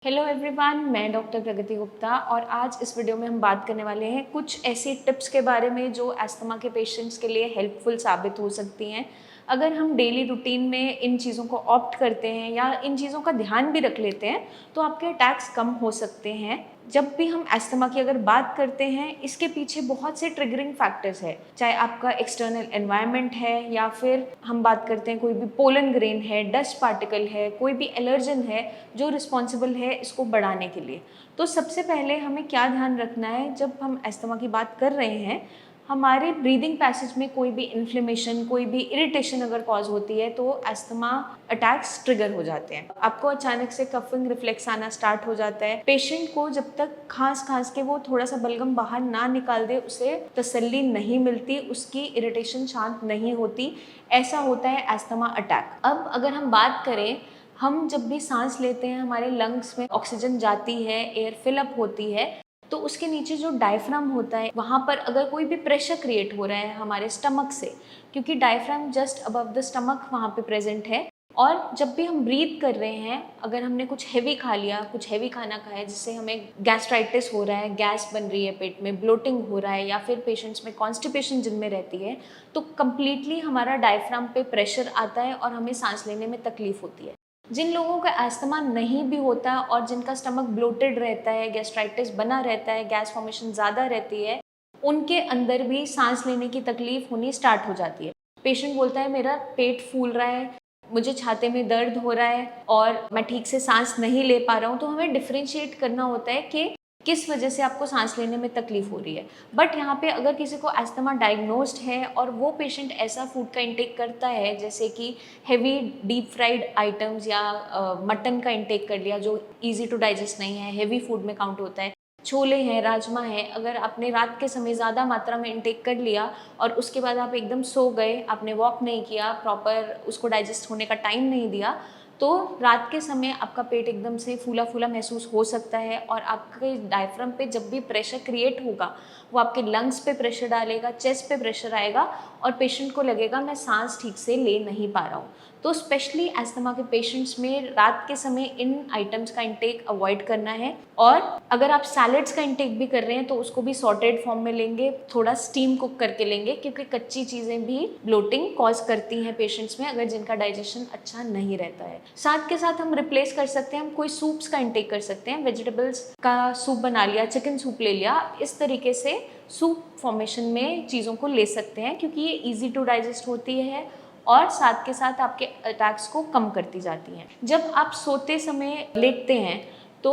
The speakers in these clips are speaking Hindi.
हेलो एवरीवन, मैं डॉक्टर प्रगति गुप्ता और आज इस वीडियो में हम बात करने वाले हैं कुछ ऐसी टिप्स के बारे में जो अस्थमा के पेशेंट्स के लिए हेल्पफुल साबित हो सकती हैं। अगर हम डेली रूटीन में इन चीज़ों को ऑप्ट करते हैं या इन चीज़ों का ध्यान भी रख लेते हैं तो आपके अटैक्स कम हो सकते हैं। जब भी हम अस्थमा की अगर बात करते हैं, इसके पीछे बहुत से ट्रिगरिंग फैक्टर्स है, चाहे आपका एक्सटर्नल एनवायरनमेंट है या फिर हम बात करते हैं कोई भी पोलन ग्रेन है, डस्ट पार्टिकल है, कोई भी एलर्जन है जो रिस्पॉन्सिबल है इसको बढ़ाने के लिए। तो सबसे पहले हमें क्या ध्यान रखना है जब हम अस्थमा की बात कर रहे हैं, हमारे ब्रीदिंग पैसेज में कोई भी इन्फ्लेमेशन, कोई भी इरिटेशन अगर कॉज होती है तो अस्थमा अटैक्स ट्रिगर हो जाते हैं। आपको अचानक से कफिंग रिफ्लेक्स आना स्टार्ट हो जाता है। पेशेंट को जब तक खांस के वो थोड़ा सा बलगम बाहर ना निकाल दे उसे तसल्ली नहीं मिलती, उसकी इरिटेशन शांत नहीं होती। ऐसा होता है अस्थमा अटैक। अब अगर हम बात करें, हम जब भी सांस लेते हैं हमारे लंग्स में ऑक्सीजन जाती है, एयर फिलअप होती है, तो उसके नीचे जो डायफ्राम होता है वहाँ पर अगर कोई भी प्रेशर क्रिएट हो रहा है हमारे स्टमक से, क्योंकि diaphragm just above the stomach वहाँ पे प्रेजेंट है। और जब भी हम ब्रीथ कर रहे हैं, अगर हमने कुछ हैवी खा लिया, कुछ हैवी खाना खाया जिससे हमें गैस्ट्राइटिस हो रहा है, गैस बन रही है पेट में, ब्लोटिंग हो रहा है या फिर पेशेंट्स में कॉन्स्टिपेशन जिनमें रहती है, तो कम्प्लीटली हमारा डायफ्राम पे प्रेशर आता है और हमें सांस लेने में तकलीफ होती है। जिन लोगों का अस्थमा नहीं भी होता और जिनका स्टमक ब्लोटेड रहता है, गैस्ट्राइटिस बना रहता है, गैस फॉर्मेशन ज़्यादा रहती है, उनके अंदर भी सांस लेने की तकलीफ होनी स्टार्ट हो जाती है। पेशेंट बोलता है मेरा पेट फूल रहा है, मुझे छाते में दर्द हो रहा है और मैं ठीक से सांस नहीं ले पा रहा हूँ। तो हमें डिफ्रेंशिएट करना होता है कि किस वजह से आपको सांस लेने में तकलीफ हो रही है। बट यहाँ पे अगर किसी को अस्थमा डायग्नोस्ड है और वो पेशेंट ऐसा फूड का इंटेक करता है जैसे कि हेवी डीप फ्राइड आइटम्स या मटन का इंटेक कर लिया जो इजी टू डाइजेस्ट नहीं है, हेवी फूड में काउंट होता है, छोले हैं, राजमा है, अगर आपने रात के समय ज़्यादा मात्रा में इंटेक कर लिया और उसके बाद आप एकदम सो गए, आपने वॉक नहीं किया, प्रॉपर उसको डाइजेस्ट होने का टाइम नहीं दिया, तो रात के समय आपका पेट एकदम से फूला फूला महसूस हो सकता है और आपके डायफ्राम पे जब भी प्रेशर क्रिएट होगा वो आपके लंग्स पे प्रेशर डालेगा, चेस्ट पे प्रेशर आएगा और पेशेंट को लगेगा मैं सांस ठीक से ले नहीं पा रहा हूँ। तो स्पेशली अस्थमा के पेशेंट्स में रात के समय इन आइटम्स का इंटेक अवॉइड करना है। और अगर आप सैलेड्स का इंटेक भी कर रहे हैं तो उसको भी सॉर्टेड फॉर्म में लेंगे, थोड़ा स्टीम कुक करके लेंगे, क्योंकि कच्ची चीज़ें भी ब्लोटिंग कॉज करती हैं पेशेंट्स में अगर जिनका डाइजेशन अच्छा नहीं रहता है। साथ के साथ हम रिप्लेस कर सकते हैं, हम कोई सूप्स का इंटेक कर सकते हैं, वेजिटेबल्स का सूप बना लिया, चिकन सूप ले लिया, इस तरीके से सूप फॉर्मेशन में चीज़ों को ले सकते हैं क्योंकि ये ईजी टू डाइजेस्ट होती है और साथ के साथ आपके अटैक्स को कम करती जाती हैं। जब आप सोते समय लेटते हैं तो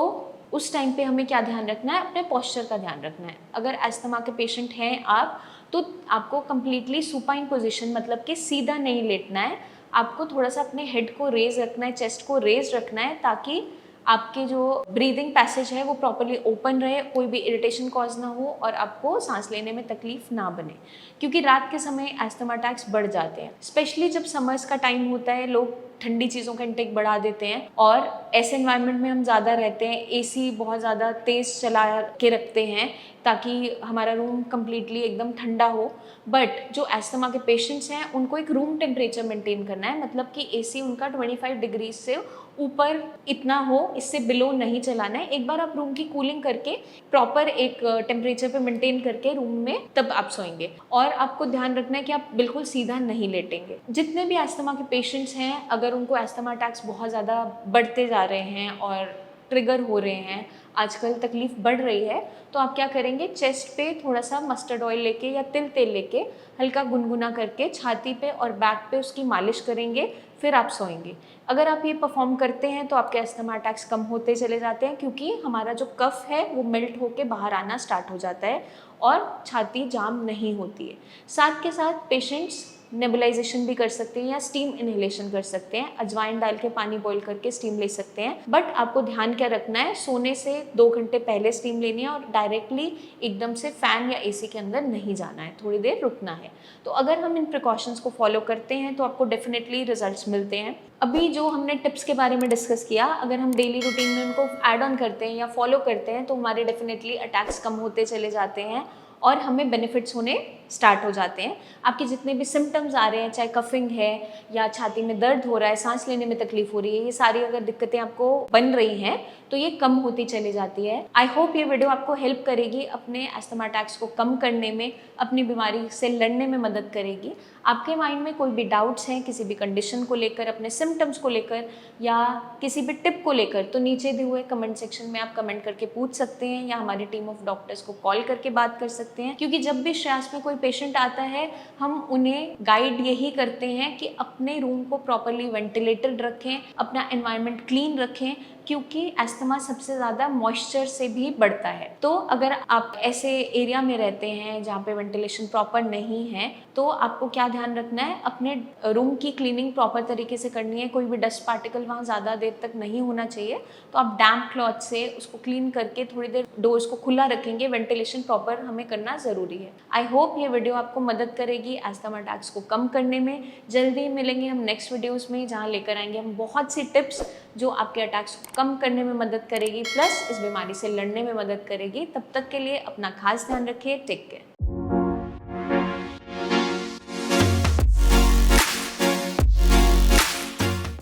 उस टाइम पे हमें क्या ध्यान रखना है, अपने पोस्चर का ध्यान रखना है। अगर अस्थमा के पेशेंट हैं आप, तो आपको कम्प्लीटली सुपाइन पोजीशन मतलब कि सीधा नहीं लेटना है, आपको थोड़ा सा अपने हेड को रेज रखना है, चेस्ट को रेज रखना है, ताकि आपके जो ब्रीदिंग पैसेज है वो प्रॉपरली ओपन रहे, कोई भी इरिटेशन कॉज ना हो और आपको सांस लेने में तकलीफ ना बने, क्योंकि रात के समय अस्थमा अटैक्स बढ़ जाते हैं। स्पेशली जब समर्स का टाइम होता है, लोग ठंडी चीज़ों का इंटेक बढ़ा देते हैं और ऐसे एनवायरनमेंट में हम ज़्यादा रहते हैं, एसी बहुत ज़्यादा तेज़ चला के रखते हैं ताकि हमारा रूम कम्प्लीटली एकदम ठंडा हो। बट जो अस्थमा के पेशेंट्स हैं उनको एक रूम टेम्परेचर मेंटेन करना है, मतलब कि एसी उनका 25 डिग्री से ऊपर इतना हो, इससे बिलो नहीं चलाना है। एक बार आप रूम की कूलिंग करके प्रॉपर एक टेम्परेचर पे मेंटेन करके रूम में तब आप सोएंगे। और आपको ध्यान रखना है कि आप बिल्कुल सीधा नहीं लेटेंगे। जितने भी अस्थमा के पेशेंट्स हैं, अगर उनको अस्थमा अटैक्स बहुत ज़्यादा बढ़ते जा रहे हैं और ट्रिगर हो रहे हैं, आजकल तकलीफ बढ़ रही है, तो आप क्या करेंगे, चेस्ट पे थोड़ा सा मस्टर्ड ऑयल लेके या तिल तेल लेके हल्का गुनगुना करके छाती पे और बैक पे उसकी मालिश करेंगे, फिर आप सोएंगे। अगर आप ये परफॉर्म करते हैं तो आपके अस्थमा अटैक्स कम होते चले जाते हैं, क्योंकि हमारा जो कफ है वो मेल्ट होके बाहर आना स्टार्ट हो जाता है और छाती जाम नहीं होती है। साथ के साथ पेशेंट्स नेबुलाइजेशन भी कर सकते हैं या स्टीम इनहेलेशन कर सकते हैं, अजवाइन डाल के पानी बॉईल करके स्टीम ले सकते हैं। बट आपको ध्यान क्या रखना है, सोने से 2 घंटे पहले स्टीम लेनी है और डायरेक्टली एकदम से फ़ैन या एसी के अंदर नहीं जाना है, थोड़ी देर रुकना है। तो अगर हम इन प्रिकॉशंस को फॉलो करते हैं तो आपको डेफिनेटली रिजल्ट्स मिलते हैं। अभी जो हमने टिप्स के बारे में डिस्कस किया, अगर हम डेली रूटीन में उनको ऐड ऑन करते हैं या फॉलो करते हैं तो हमारे डेफिनेटली अटैक्स कम होते चले जाते हैं और हमें बेनिफिट्स होने स्टार्ट हो जाते हैं। आपके जितने भी सिम्टम्स आ रहे हैं, चाहे कफिंग है या छाती में दर्द हो रहा है, सांस लेने में तकलीफ हो रही है, ये सारी अगर दिक्कतें आपको बन रही हैं तो ये कम होती चली जाती है। आई होप ये वीडियो आपको हेल्प करेगी अपने अस्थमा अटैक्स को कम करने में, अपनी बीमारी से लड़ने में मदद करेगी। आपके माइंड में कोई भी डाउट्स हैं किसी भी कंडीशन को लेकर, अपने सिम्टम्स को लेकर या किसी भी टिप को लेकर, तो नीचे दिए हुए कमेंट सेक्शन में आप कमेंट करके पूछ सकते हैं या हमारी टीम ऑफ डॉक्टर्स को कॉल करके बात कर सकते हैं। क्योंकि जब भी श्रेयास में कोई पेशेंट आता है, हम उन्हें गाइड यही करते हैं कि अपने रूम को प्रॉपरली वेंटिलेटेड रखें, अपना एनवायरनमेंट क्लीन रखें, क्योंकि अस्थमा सबसे ज़्यादा मॉइस्चर से भी बढ़ता है। तो अगर आप ऐसे एरिया में रहते हैं जहाँ पे वेंटिलेशन प्रॉपर नहीं है, तो आपको क्या ध्यान रखना है, अपने रूम की क्लीनिंग प्रॉपर तरीके से करनी है। कोई भी डस्ट पार्टिकल वहाँ ज़्यादा देर तक नहीं होना चाहिए। तो आप डैम्प क्लॉथ से उसको क्लीन करके थोड़ी देर डोर्स को खुला रखेंगे। वेंटिलेशन प्रॉपर हमें करना ज़रूरी है। आई होप ये वीडियो आपको मदद करेगी अस्थमा अटैक्स को कम करने में। जल्दी मिलेंगे हम नेक्स्ट वीडियोज़ में, जहाँ लेकर आएंगे हम बहुत सी टिप्स जो आपके अटैक्स को कम करने में मदद करेगी, प्लस इस बीमारी से लड़ने में मदद करेगी। तब तक के लिए अपना खास ध्यान रखिए। Take care.